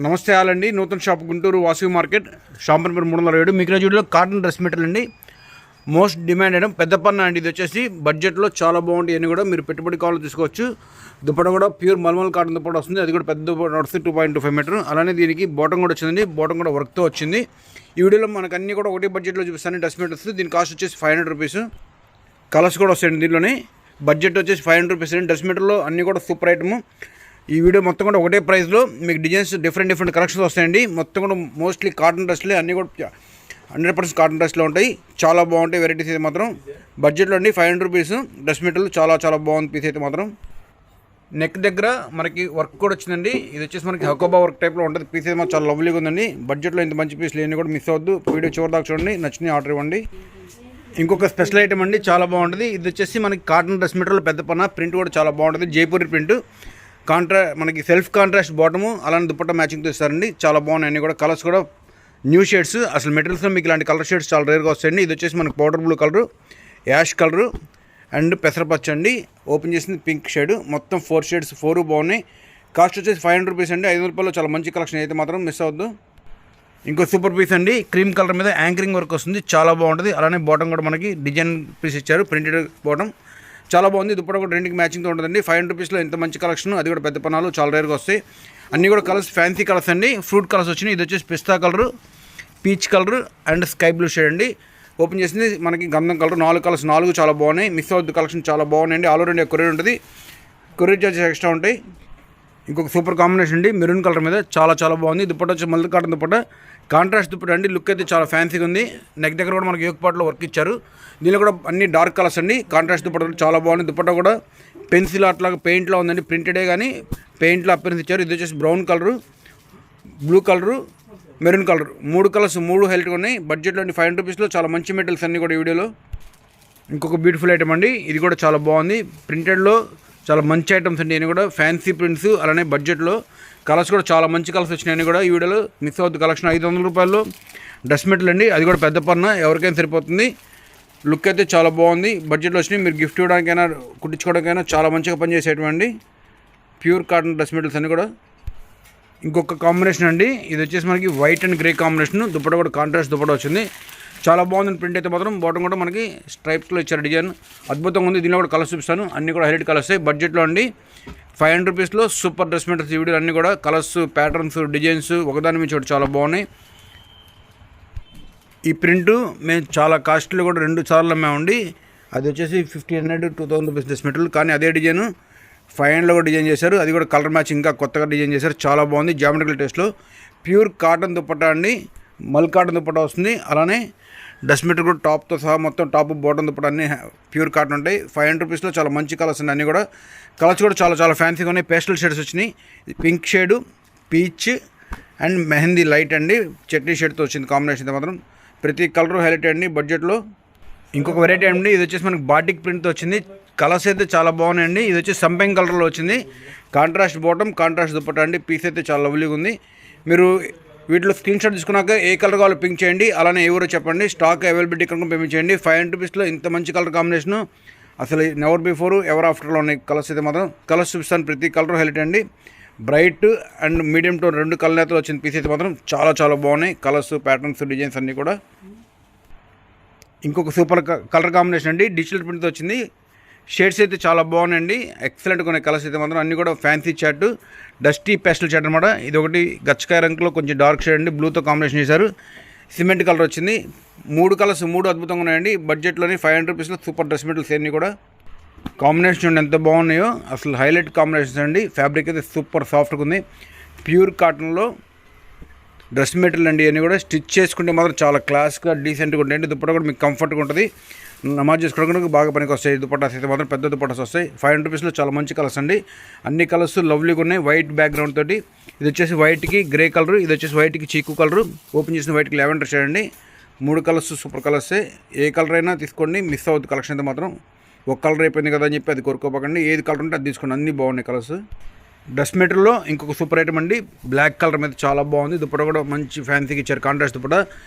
నమస్తే ఆలండి. నూతన shop Guntur Vasavi market shop number 307. మీకు వీడియోలో కాటన్ డ్రెస్ మెటీరియల్ అండి. మోస్ట్ డిమాండ్ ఐటమ్ పెద్ద పన్న అండి. ఇది వచ్చేసి బడ్జెట్లో చాలా బాగుంటాయి. అని కూడా మీరు పెట్టుబడి కావాలో తీసుకోవచ్చు. దుప్పట కూడా ప్యూర్ మల్మల్ కాటన్ దుప్పట వస్తుంది. అది కూడా పెద్ద నడుస్తుంది 2.25 మీటర్. అలానే దీనికి బాటం కూడా వచ్చిందండి. బాటం కూడా వర్క్తో వచ్చింది. ఈ వీడియోలో మనకు అన్ని కూడా ఒకటి బడ్జెట్లో చూపిస్తాను. డ్రెస్ మెటీరియల్ వస్తుంది. దీని కాస్ట్ వచ్చేసి 500 రూపీస్. కలర్స్ కూడా వస్తాయండి దీనిలోనే. బడ్జెట్ వచ్చేసి 500 రూపీస్ అండి. డ్రెస్ మెటీరియల్లో అన్నీ కూడా సూపర్ ఐటమ్. ఈ వీడియో మొత్తం కూడా ఒకటే ప్రైస్లో మీకు డిజైన్స్ డిఫరెంట్ కలెక్షన్స్ వస్తాయండి. మొత్తం కూడా మోస్ట్లీ కాటన్ డ్రెస్లే, అన్నీ కూడా 100% కాటన్ డ్రెస్లో ఉంటాయి. చాలా బాగుంటాయి వెరైటీస్ అయితే మాత్రం. బడ్జెట్లో అండి 500 రూపీస్. డ్రెస్ మెటీరియల్ చాలా బాగుంది పీస్ అయితే మాత్రం. నెక్ దగ్గర మనకి వర్క్ కూడా వచ్చిందండి. ఇది వచ్చేసి మనకి హకోబా వర్క్ టైప్లో ఉంటుంది. పీస్ అయితే మాత్రం చాలా లవ్లీగా ఉందండి. బడ్జెట్లో ఇంత మంచి పీస్లు ఏమి కూడా మిస్ అవ్వద్దు. వీడియో చివరి దాకా చూడండి. నచ్చిన ఆర్డర్ ఇవ్వండి. ఇంకొక స్పెషల్ ఐటమ్ అండి, చాలా బాగుంటుంది. ఇది వచ్చేసి మనకి కాటన్ డ్రెస్ మెటీరియల్ పెద్ద పన్న. ప్రింట్ కూడా చాలా బాగుంటుంది. జైపూరి ప్రింట్, మనకి సెల్ఫ్ కాంట్రాస్ట్ బాటము, అలానే దుపట్టా మ్యాచింగ్తో ఇస్తారండి. చాలా బాగున్నాయి అన్నీ కూడా. కలర్స్ కూడా న్యూ షేడ్స్. అసలు మెటీరియల్స్లో మీకు ఇలాంటి కలర్ షేడ్స్ చాలా రేర్గా వస్తాయండి. ఇది వచ్చేసి మనకి powder blue colour, ash colour and పెసరపచ్చ అండి. ఓపెన్ చేసింది పింక్ షేడ్. మొత్తం 4 షేడ్స్, 4 బాగున్నాయి. కాస్ట్ వచ్చేసి 500 రూపీస్ అండి. 500 రూపాయలు చాలా మంచి కలెక్షన్ అయితే మాత్రం మిస్ అవ్వద్దు. ఇంకో సూపర్ పీస్ అండి. క్రీమ్ కలర్ మీద యాంకరింగ్ వర్క్ వస్తుంది. చాలా బాగుంటుంది. అలానే బాటం కూడా మనకి డిజైన్ పీస్ ఇచ్చారు. ప్రింటెడ్ బాటం చాలా బాగుంది. దుప్పట కూడా రెండుకి మ్యాచింగ్తో ఉంటుందండి. 500 రూపీస్లో ఇంత మంచి కలెక్షన్. అది కూడా పెద్ద పన్నాలు చాలా రేర్గా వస్తాయి. అన్నీ కూడా కలర్స్ ఫ్యాన్సీ కలర్స్ అండి. ఫ్రూట్ కలర్స్ వచ్చినాయి. ఇది వచ్చేసి పిస్తా colour, peach colour and sky blue shade అండి. ఓపెన్ చేసింది మనకి గంధం కలర్. 4 కలర్స్, 4 చాలా బాగున్నాయి. మిస్ అవుద్ది కలెక్షన్ చాలా బాగున్నాయండి. ఆల్ ఓవర్ ఇండియా కొరియర్ ఉంటుంది. కొరియర్ చార్జెస్ ఎక్స్ట్రా ఉంటాయి. ఇంకొక సూపర్ కాంబినేషన్ అండి. మెరూన్ కలర్ మీద చాలా బాగుంది. దుప్పట వచ్చి మల్లి కాటన్ దుప్పట, కాంట్రాస్ట్ దుప్పట అండి. లుక్ అయితే చాలా ఫ్యాన్సీగా ఉంది. నెక్ దగ్గర కూడా మనకి యోక్ పార్ట్లో వర్క్ ఇచ్చారు. దీనిలో కూడా అన్ని డార్క్ కలర్స్ అండి. కాంట్రాస్ట్ దుప్పట చాలా బాగుంది. దుప్పట కూడా పెన్సిల్ అట్లాగా పెయింట్లో ఉందండి. ప్రింటెడే కానీ పెయింట్లో అప్పీరెన్స్ ఇచ్చారు. ఇది వచ్చేసి brown colour, blue colour, maroon colour. 3 colours, 3 హైలైట్గా ఉన్నాయి. బడ్జెట్లో 500 రూపీస్లో చాలా మంచి మెటీరియల్స్ అన్నీ కూడా ఈ వీడియోలో. ఇంకొక బ్యూటిఫుల్ ఐటమ్ అండి. ఇది కూడా చాలా బాగుంది. ప్రింటెడ్లో చాలా మంచి ఐటమ్స్ అండి. ఇవి కూడా ఫ్యాన్సీ ప్రింట్స్, అలానే బడ్జెట్లో కలర్స్ కూడా చాలా మంచి కలర్స్ వచ్చినాయని కూడా ఈ వీడియోలో మిస్ అవుతుంది. కలెక్షన్ 500 రూపాయలు డ్రెస్ మెటీరియల్ అండి. అది కూడా పెద్ద పన్న, ఎవరికైనా సరిపోతుంది. లుక్ అయితే చాలా బాగుంది. బడ్జెట్లో వచ్చినాయి. మీరు గిఫ్ట్ ఇవ్వడానికైనా కుట్టించుకోవడానికైనా చాలా మంచిగా పనిచేసేటువంటి ప్యూర్ కాటన్ డ్రెస్ మెటీరియల్స్ అన్నీ కూడా. ఇంకొక కాంబినేషన్ అండి. ఇది వచ్చేసి మనకి white and grey combination. Dupatta కూడా కాంట్రాస్ట్ దుప్పట వచ్చింది. చాలా బాగుంది. ప్రింట్ అయితే మాత్రం బాటం కూడా మనకి స్ట్రైప్స్లో ఇచ్చారు. డిజైన్ అద్భుతంగా ఉంది. దీనిలో కూడా కలర్స్ చూపిస్తాను. అన్నీ కూడా హైలైట్ కలర్స్. బడ్జెట్లో అండి 500 రూపీస్లో సూపర్ డ్రెస్ మెటీరియల్స్. ఈ వీడియోలు అన్నీ కూడా కలర్స్, ప్యాటర్న్స్, డిజైన్స్ ఒకదాని మీద చోటు చాలా బాగున్నాయి. ఈ ప్రింట్ మేము చాలా కాస్ట్లో కూడా 2 సార్లు అమ్మామండి. అది వచ్చేసి 1500 2000 రూపీస్ డ్రెస్ మెటీరియల్. కానీ అదే డిజైన్ 500లో కూడా డిజైన్ చేశారు. అది కూడా కలర్ మ్యాచ్ ఇంకా కొత్తగా డిజైన్ చేశారు. చాలా బాగుంది. జామెట్రికల్ టేస్ట్లో ప్యూర్ కాటన్ దుప్పట్టా అండి. మల్ కాటన్ దుప్పట్టా వస్తుంది. అలానే డ్రెస్ మెటీరియల్ కూడా టాప్తో సహా మొత్తం టాప్ బాటమ్ దుప్పట్టా అన్నీ ప్యూర్ కాటన్ ఉంటాయి. 500 రూపీస్లో చాలా మంచి కలర్స్ ఉన్నాయి. అన్నీ కూడా కలర్స్ కూడా చాలా ఫ్యాన్సీగా ఉన్నాయి. పేస్టల్ షేడ్స్ వచ్చినాయి. Pink shade, peach and mehndi light అండి. చట్నీ షేడ్తో వచ్చింది కాంబినేషన్. మాత్రం ప్రతి కలర్ హైలైట్ అండి బడ్జెట్లో. ఇంకొక వెరైటీ అండి. ఇది వచ్చేసి మనకి బాటిక్ ప్రింట్తో వచ్చింది. కలర్స్ అయితే చాలా బాగున్నాయండి. ఇది వచ్చి సంపెంగ్ కలర్లో వచ్చింది. కాంట్రాస్ట్ బాటమ్, కాంట్రాస్ట్ దుప్పట్టా అండి. పీస్ అయితే చాలా లవ్లీగా ఉంది. మీరు వీటిలో స్క్రీన్ షాట్ తీసుకున్నాక ఏ కలర్ కావాలో పింక్ చేయండి. అలానే ఎవరో చెప్పండి. స్టాక్ అవైలబిలిటీ కనుక పేమెంట్ చేయండి. 500 రూపీస్లో ఇంత మంచి కలర్ కాంబినేషను అసలు నెవర్ బిఫోర్ ఎవర్ ఆఫ్టర్లో ఉన్నాయి. కలర్స్ అయితే మాత్రం కలర్స్ చూపిస్తాను. ప్రతి కలర్ హైలైట్ అండి. బ్రైట్ అండ్ మీడియం టోన్ 2 కలర్తో వచ్చిన పీస్ అయితే మాత్రం చాలా బాగున్నాయి. కలర్స్, ప్యాటర్న్స్, డిజైన్స్ అన్నీ కూడా. ఇంకొక సూపర్ కలర్ కాంబినేషన్ అండి. డిజిటల్ ప్రింట్తో వచ్చింది. షేడ్స్ అయితే చాలా బాగున్నాయండి. ఎక్సలెంట్గా ఉన్నాయి. కలర్స్ అయితే మాత్రం అన్నీ కూడా fancy chat, dusty pastel chat అనమాట. ఇది ఒకటి గచ్చకాయ రంగులో కొంచెం డార్క్ షేడ్ అండి. బ్లూతో కాంబినేషన్ చేశారు. సిమెంట్ కలర్ వచ్చింది. 3 కలర్స్, 3 అద్భుతంగా ఉన్నాయండి. బడ్జెట్లోని 500 రూపీస్లో సూపర్ డ్రెస్ మెటీరియల్స్ అన్నీ కూడా. కాంబినేషన్ ఎంత బాగున్నాయో అసలు హైలైట్ కాంబినేషన్స్ అండి. ఫ్యాబ్రిక్ అయితే సూపర్ సాఫ్ట్గా ఉంది. ప్యూర్ కాటన్లో డ్రెస్ మెటీరియల్ అండి. అన్నీ కూడా స్టిచ్ చేసుకుంటే మాత్రం చాలా క్లాస్గా డీసెంట్గా ఉంటాయండి. దుప్పట కూడా మీకు కంఫర్ట్గా ఉంటుంది. నమాజ్ చేసుకోవడానికి బాగా పనికి వస్తాయి. దుపట్టాస్ అయితే మాత్రం పెద్ద దుపట్టాస్ వస్తాయి. 500 రూపీస్లో చాలా మంచి కలర్స్ అండి. అన్ని కలర్స్ లవ్లీగా ఉన్నాయి. వైట్ బ్యాక్గ్రౌండ్ తోటి. ఇది వచ్చేసి వైట్కి గ్రే కలర్, ఇది వచ్చేసి వైట్కి చీకు కలరు. ఓపెన్ చేసిన వైట్కి లెవెండర్ షేడ్ అండి. 3 కలర్స్ సూపర్ కలర్సే. ఏ కలర్ అయినా తీసుకోండి. మిస్ అవుతుంది కలెక్షన్ అయితే మాత్రం. ఒక కలర్ అయిపోయింది కదా అని చెప్పి అది కొనుక్కోపోకండి. ఏది కలర్ ఉంటే అది తీసుకోండి. అన్నీ బాగున్నాయి కలర్స్. డ్రెస్ మెటీరియల్లో ఇంకొక సూపర్ ఐటమ్ అండి. బ్లాక్ కలర్ మీద చాలా బాగుంది. దుపట్టా కూడా మంచి ఫ్యాన్సీకి ఇచ్చారు. కాంట్రాస్ట్ దుపట్టా.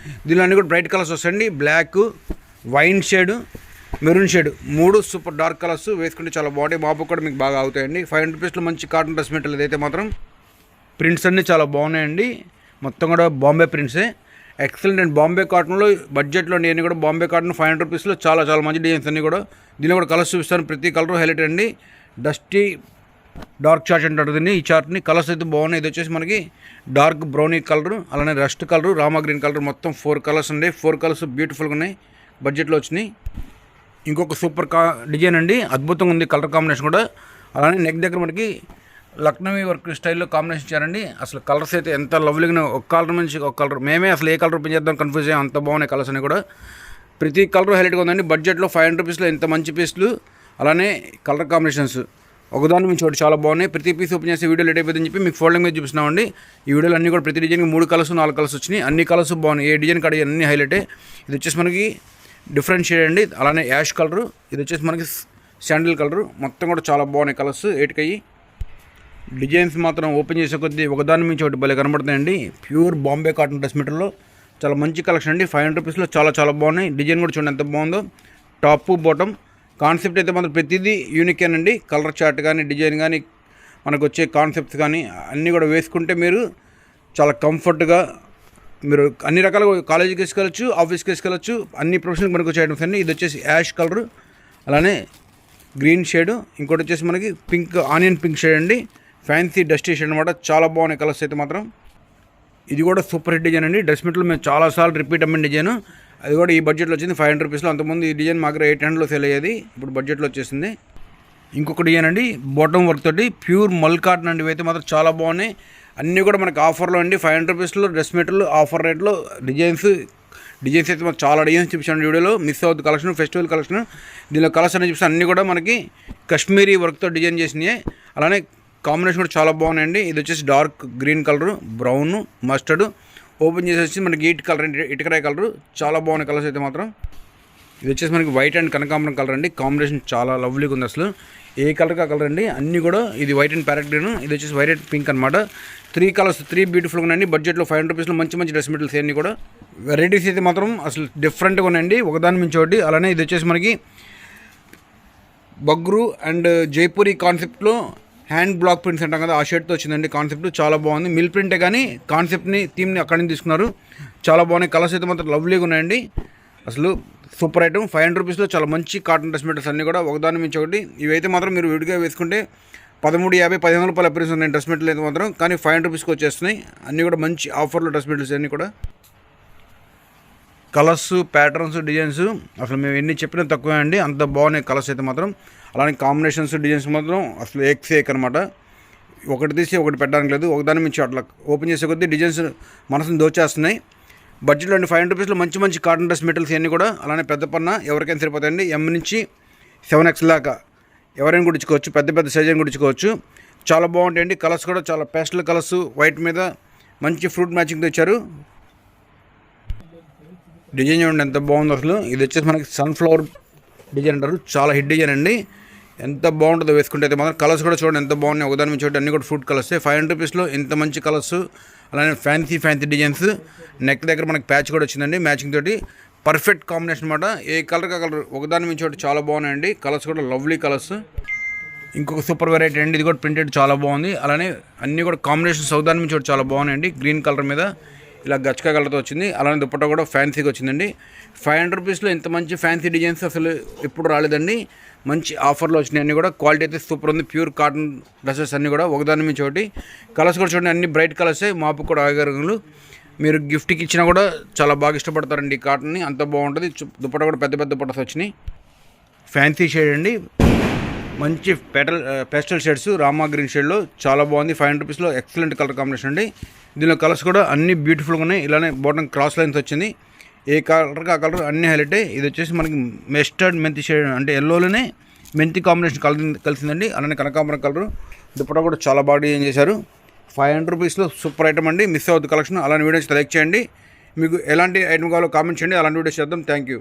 దీనిలో అన్నీ కూడా బ్రైట్ కలర్స్ వస్తాయండి. Black, wine shade, maroon shade 3 super dark colours వేసుకుంటే చాలా బాగుంటాయి. మాపు కూడా మీకు బాగా అవుతాయండి. 500 రూపీస్లో మంచి కాటన్ డ్రెస్ మెటీరియల్ అయితే మాత్రం ప్రింట్స్ అన్నీ చాలా బాగున్నాయండి. మొత్తం కూడా బాంబే ప్రింట్సే, ఎక్సలెంట్ అండ్ బాంబే కాటన్లో బడ్జెట్లో నేను కూడా బాంబే కాటన్ 500 రూపీస్లో చాలా చాలా మంచి డిజైన్స్ అన్నీ కూడా. దీనిలో కూడా కలర్స్ చూపిస్తాను, ప్రతి కలర్ హైలైట్ అండి. డస్టీ డార్క్ చార్ట్ అంటారు దీన్ని. ఈ చార్ట్ని కలర్స్ అయితే బాగున్నాయి. ఇది వచ్చేసి మనకి డార్క్ బ్రౌనీ కలర్, అలానే rust colour, Rama green colour, మొత్తం 4 కలర్స్ అండి. 4 కలర్స్ బ్యూటిఫుల్గా ఉన్నాయి, బడ్జెట్లో వచ్చినాయి. ఇంకొక సూపర్ డిజైన్ అండి, అద్భుతంగా ఉంది కలర్ కాంబినేషన్ కూడా. అలానే నెక్ దగ్గర మనకి లక్నవీ వర్క్ స్టైల్లో కాంబినేషన్ ఇచ్చారండి. అసలు కలర్స్ అయితే ఎంత లవ్లీగా, ఒక కలర్ నుంచి ఒక కలర్, మేమే అసలు ఏ కలర్ ఓపెన్ చేద్దాం కన్ఫ్యూజ్ అయ్యాం, అంత బాగున్నాయి కలర్స్ అని కూడా. ప్రతి కలర్ హైలైట్గా ఉందండి. బడ్జెట్లో 500 రూపీస్లో ఇంత మంచి పీస్లు, అలానే కలర్ కాంబినేషన్స్ ఒకదాని నుంచి ఒకటి చాలా బాగున్నాయి. ప్రతి పీస్ ఓపెన్ చేసే వీడియో లేట్ అయిపోతుందని చెప్పి మీకు ఫోల్డింగ్ మీద చూపిస్తున్నామండి. ఈ వీడియోలు అన్నీ కూడా ప్రతి డిజైన్కి 3 కలర్స్ 4 కలర్స్ వచ్చినాయి. అన్ని కలర్స్ బాగున్నాయి, ఏ డిజైన్ కాడ అన్ని హైలైటే. ఇది వచ్చేసి మనకి డిఫరెంట్ షేడ్ అండి, అలానే యాష్ కలరు, ఇది వచ్చేసి మనకి శాండిల్ కలరు, మొత్తం కూడా చాలా బాగున్నాయి కలర్స్. 8 కయ్యి డిజైన్స్ మాత్రం ఓపెన్ చేసే కొద్దీ ఒకదాని నుంచి ఒకటి భలే కనబడుతున్నాయండి. ప్యూర్ బాంబే కాటన్ డ్రెస్ మెటీరియల్లో చాలా మంచి కలెక్షన్ అండి. 500 రూపీస్లో చాలా చాలా బాగున్నాయి. డిజైన్ కూడా చూడండి ఎంత బాగుందో. టాప్ బాటమ్ కాన్సెప్ట్ అయితే మాత్రం ప్రతిదీ యూనికేనండి. కలర్ చార్ట్ కానీ, డిజైన్ కానీ, మనకు వచ్చే కాన్సెప్ట్స్ కానీ అన్నీ కూడా వేసుకుంటే మీరు చాలా కంఫర్ట్గా మీరు అన్ని రకాలుగా కాలేజీకి వేసుకోవచ్చు, ఆఫీస్కి వేసుకోవచ్చు, అన్ని ప్రొఫెషనల్కి మనకు వచ్చే ఐటమ్స్ అండి. ఇది వచ్చేసి యాష్ కలర్, అలానే గ్రీన్ షేడ్, ఇంకోటి వచ్చేసి మనకి పింక్, ఆనియన్ పింక్ షేడ్ అండి. ఫ్యాన్సీ డస్టీ షేడ్ అనమాట. చాలా బాగున్నాయి కలర్స్ అయితే మాత్రం. ఇది కూడా సూపర్ హిట్ డిజైన్ అండి. డ్రెస్ మెటీరియల్ మేము చాలాసార్లు రిపీట్ అమ్మిన డిజైన్. అది కూడా ఈ బడ్జెట్లో వచ్చింది 500 రూపీస్లో. అంతకుముందు ఈ డిజైన్ మాకు 800లో సేల్ అయ్యేది, ఇప్పుడు బడ్జెట్లో వచ్చేసింది. ఇంకొక డిజైన్ అండి, బాటమ్ వర్క్ తోటి ప్యూర్ మల్ కాటన్ అండి. ఇవైతే మాత్రం చాలా బాగున్నాయి. అన్నీ కూడా మనకు ఆఫర్లో అండి. 500 రూపీస్లో డ్రెస్ మెటీరియల్ ఆఫర్ రేట్లో డిజైన్స్ అయితే మాకు చాలా డిజైన్స్ చూపించాను వీడియోలో. మిస్ అవుతుంది కలెక్షన్, ఫెస్టివల్ కలెక్షన్. దీనిలో కలర్స్ అనేది చూపిస్తాను, అన్నీ కూడా మనకి కాశ్మీరీ వర్క్తో డిజైన్ చేసినాయి. అలానే కాంబినేషన్ కూడా చాలా బాగున్నాయండి. ఇది వచ్చేసి dark green colour, brown, mustard, open చేసేసి మనకి ఇటుకరాయి కలరు. చాలా బాగున్నాయి కలర్స్ అయితే మాత్రం. ఇది వచ్చేసి మనకి వైట్ అండ్ కనకాంబరం కలర్ అండి. కాంబినేషన్ చాలా లవ్లీగా ఉంది అసలు. ఏ కలర్కి ఆ కలర్ అండి. అన్నీ కూడా ఇది వైట్ అండ్ ప్యారెట్ గ్రీన్, ఇది వచ్చేసి వైట్ అండ్ పింక్ అనమాట. 3 కలర్స్, 3 బ్యూటిఫుల్గా ఉన్నాయండి. బడ్జెట్లో 500 రూపీస్లో మంచి మంచి డ్రెస్ మెటీరియల్స్ అన్నీ కూడా. వెరైటీస్ అయితే మాత్రం అసలు డిఫరెంట్గా ఉన్నాయండి, ఒకదాని మించి ఒకటి. అలానే ఇది వచ్చేసి మనకి బగ్రు అండ్ జైపూరి కాన్సెప్ట్లో హ్యాండ్ బ్లాక్ ప్రింట్స్ అంటాం కదా, ఆ షర్ట్తో వచ్చిందండి కాన్సెప్ట్. చాలా బాగుంది. మిల్ ప్రింటే కానీ కాన్సెప్ట్ని, థీమ్ని అక్కడి నుంచి తీసుకున్నారు. చాలా బాగున్నాయి కలర్స్ అయితే మాత్రం లవ్లీగా ఉన్నాయండి. అసలు సూపర్ ఐటమ్. 500 రూపీస్లో చాలా మంచి కాటన్ డ్రెస్ మెటీరియల్స్ అన్నీ కూడా ఒకదాని మించి ఒకటి. ఇవైతే మాత్రం మీరు విడిగా వేసుకుంటే 1350, 1500 రూపాయలు అప్రీస్ ఉన్నాయి డ్రెస్ మెటీరియల్ అయితే మాత్రం. కానీ 500 రూపీస్కి వచ్చేస్తున్నాయి అన్నీ కూడా మంచి ఆఫర్లో డ్రెస్ మెటీరియల్స్ అన్నీ కూడా. కలర్స్, ప్యాటర్న్స్, డిజైన్స్ అసలు మేము ఎన్ని చెప్పినా తక్కువే అండి, అంత బాగున్నాయి కలర్స్ అయితే మాత్రం. అలానే కాంబినేషన్స్, డిజైన్స్ మాత్రం అసలు ఏక్ అనమాట. ఒకటి తీసి ఒకటి పెట్టడానికి లేదు, ఒకదాని మించి అట్లా ఓపెన్ చేసే కొద్దీ డిజైన్స్ మనసుని దోచేస్తున్నాయి. బడ్జెట్లో అండి 500 రూపీస్లో మంచి మంచి కాటన్ డ్రెస్ మెటీరియల్స్ అన్నీ కూడా. అలానే పెద్ద పన్న ఎవరికైనా సరిపోతాయండి. M నుంచి 7X దాకా ఎవరైనా కుట్టించుకోవచ్చు, పెద్ద పెద్ద సైజ్ అయినా కుట్టించుకోవచ్చు. చాలా బాగుంటాయండి. కలర్స్ కూడా చాలా పేస్టల్ కలర్స్, వైట్ మీద మంచి ఫ్రూట్ మ్యాచింగ్తో ఇచ్చారు. డిజైన్ చూడండి ఎంత బాగుందో అసలు. ఇది వచ్చేసి మనకి సన్ఫ్లవర్ డిజైన్ అంటారు, చాలా హిట్ డిజైన్ అండి. ఎంత బాగుంటుందో వేసుకుంటే అయితే మాత్రం. కలర్స్ కూడా చూడండి ఎంత బాగున్నాయి, ఒకదాని నుంచి అన్నీ కూడా ఫ్రూట్ కలర్స్. 500 రూపీస్లో ఇంత మంచి కలర్స్, అలానే ఫ్యాన్సీ డిజైన్స్. నెక్ దగ్గర మనకి ప్యాచ్ కూడా వచ్చిందండి మ్యాచింగ్ తోటి. పర్ఫెక్ట్ కాంబినేషన్ అనమాట. ఏ కలర్ కలర్ ఒకదాని నుంచి ఒకటి చాలా బాగున్నాయండి. కలర్స్ కూడా లవ్లీ కలర్స్. ఇంకొక సూపర్ వెరైటీ అండి, ఇది కూడా ప్రింటెడ్ చాలా బాగుంది. అలానే అన్నీ కూడా కాంబినేషన్స్ ఒకదాని నుంచి ఒకటి చాలా బాగున్నాయండి. గ్రీన్ కలర్ మీద ఇలా గచ్చకా కలర్తో వచ్చింది. అలానే దుపట్టా కూడా ఫ్యాన్సీగా వచ్చిందండి. 500 రూపీస్లో ఇంత మంచి ఫ్యాన్సీ డిజైన్స్ అసలు ఎప్పుడు రాలేదండి. మంచి ఆఫర్లో వచ్చినాయి అన్నీ కూడా. క్వాలిటీ అయితే సూపర్ ఉంది. ప్యూర్ కాటన్ డ్రెస్సెస్ అన్నీ కూడా ఒకదాని నుంచి ఒకటి. కలర్స్ కూడా చూడండి అన్ని బ్రైట్ కలర్సే. మాపు కూడా ఆగరంగులు. మీరు గిఫ్ట్కి ఇచ్చినా కూడా చాలా బాగా ఇష్టపడతారండి ఈ కాటన్ని, అంత బాగుంటుంది. దుపట్టా కూడా పెద్ద పెద్ద దుపట్టాస్ వచ్చినాయి. ఫ్యాన్సీ షేడ్ అండి, మంచి పేస్టల్ షేడ్స్, రామా గ్రీన్ షేడ్లో చాలా బాగుంది. 500 రూపీస్లో ఎక్సలెంట్ కలర్ కాంబినేషన్ అండి. దీనిలో కలర్స్ కూడా అన్ని బ్యూటిఫుల్గా ఉన్నాయి. ఇలానే బాటమ్ క్రాస్ లైన్స్ వచ్చింది. ఏ కలర్కి ఆ కలర్ అన్ని హైలైట్. ఇది వచ్చేసి మనకి మెస్టర్డ్ మెంతి షేడ్ అంటే ఎల్లోలోనే మెంతి కాంబినేషన్ కలిసిందండి. అలానే కనకాంబరం కలర్. దుపట్టా కూడా చాలా బాగా డిజైన్ చేశారు. 500 రూపీస్లో సూపర్ ఐటమ్ అండి. మిస్ అవుతుంది కలెక్షన్. అలాంటి వీడియోస్ లైక్ చేయండి. మీకు ఎలాంటి ఐటమ్ కావాలో కామెంట్ చేయండి, అలాంటి వీడియోస్ చేద్దాం. Thank you.